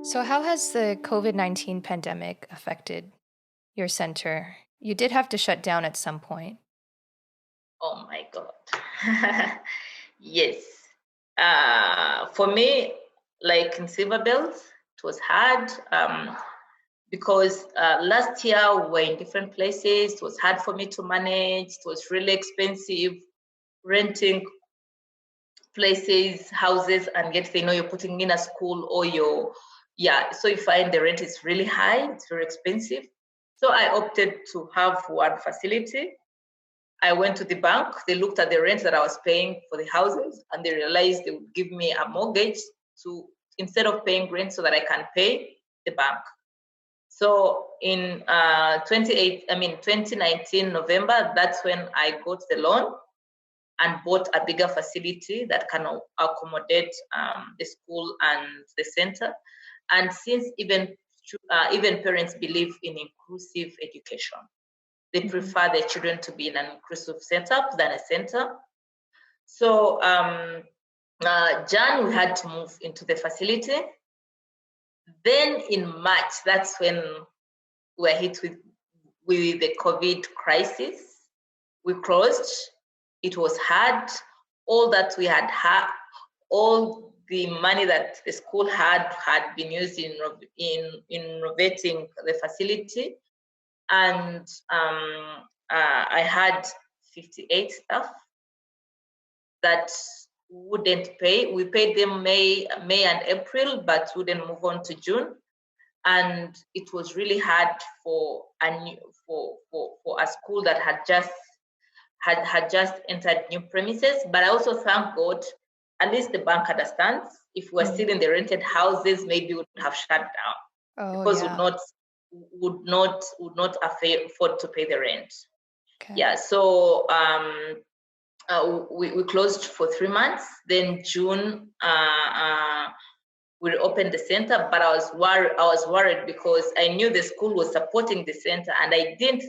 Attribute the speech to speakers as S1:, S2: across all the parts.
S1: So, how has the COVID-19 pandemic affected your center? You did have to shut down at some point.
S2: Oh my God. Yes. For me, like in Silver Belt, it was hard because last year we were in different places. It was hard for me to manage. It was really expensive renting places, houses, and yet they know you're putting in a school or so you find the rent is really high, it's very expensive. So I opted to have one facility. I went to the bank, they looked at the rent that I was paying for the houses, and they realized they would give me a mortgage to instead of paying rent so that I can pay the bank. So in 2019 November, that's when I got the loan and bought a bigger facility that can accommodate the school and the center. And since even parents believe in inclusive education, they prefer their children to be in an inclusive setup than a center. So Jan, we had to move into the facility. Then in March, that's when we were hit with the COVID crisis. We closed. It was hard. All that we had, all the money that the school had been used in renovating the facility. And I had 58 staff that wouldn't pay. We paid them May and April, but wouldn't move on to June. And it was really hard for a school that had just entered new premises. But I also thank God, at least the bank understands. If we're still in the rented houses, maybe we would have shut down because would not afford to pay the rent. Okay. Yeah, so we closed for 3 months. Then June we opened the center, but I was worried because I knew the school was supporting the center, and I didn't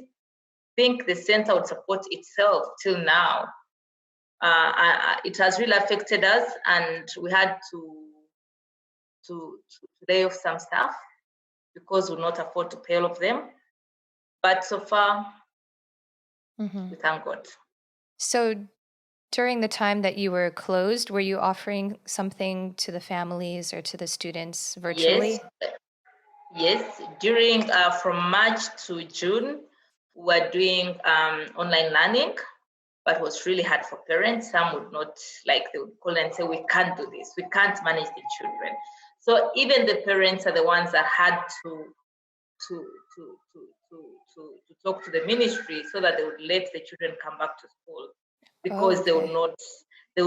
S2: think the center would support itself till now. It has really affected us, and we had to lay off some staff because we would not afford to pay all of them. But so far, we thank God.
S1: So during the time that you were closed, were you offering something to the families or to the students virtually?
S2: Yes. During from March to June, we were doing online learning, but it was really hard for parents. Some would not, they would call and say, we can't do this, we can't manage the children. So even the parents are the ones that had to talk to the ministry so that they would let the children come back to school, because they would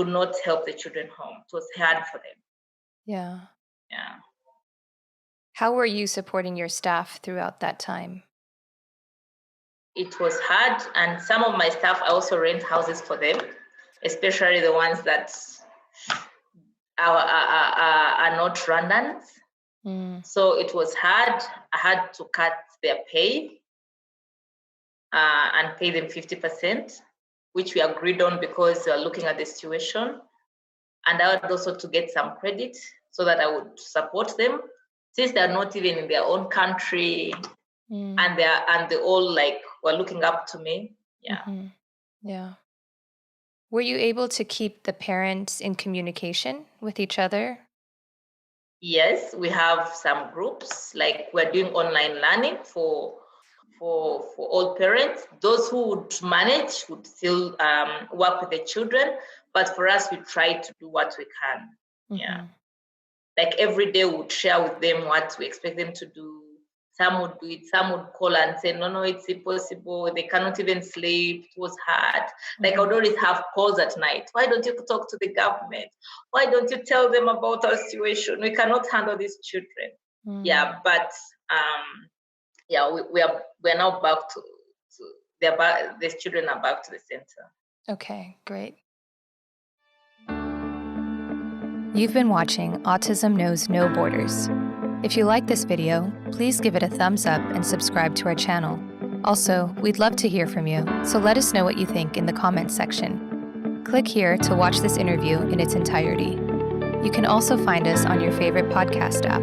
S2: not help the children home. It was hard for them.
S1: Yeah.
S2: Yeah.
S1: How were you supporting your staff throughout that time?
S2: It was hard, and some of my staff, I also rent houses for them, especially the ones that are not Rwandans. So it was hard. I had to cut their pay and pay them 50%, which we agreed on because we are looking at the situation. And I would also to get some credit so that I would support them, since they're not even in their own country, and they all were looking up to me. Yeah.
S1: Yeah. Were you able to keep the parents in communication with each other?
S2: Yes, we have some groups, we're doing online learning for all parents. Those who would manage would still work with the children, but for us, we try to do what we can. Yeah. Every day we would share with them what we expect them to do. Some would do it, some would call and say, no, it's impossible. They cannot even sleep. It was hard. I would always have calls at night. Why don't you talk to the government? Why don't you tell them about our situation? We cannot handle these children. Yeah, but we're now back to these children are back to the center.
S1: Okay, great. You've been watching Autism Knows No Borders. If you like this video, please give it a thumbs up and subscribe to our channel. Also, we'd love to hear from you, so let us know what you think in the comments section. Click here to watch this interview in its entirety. You can also find us on your favorite podcast app.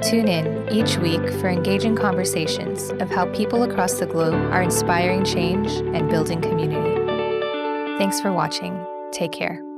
S1: Tune in each week for engaging conversations of how people across the globe are inspiring change and building community. Thanks for watching. Take care.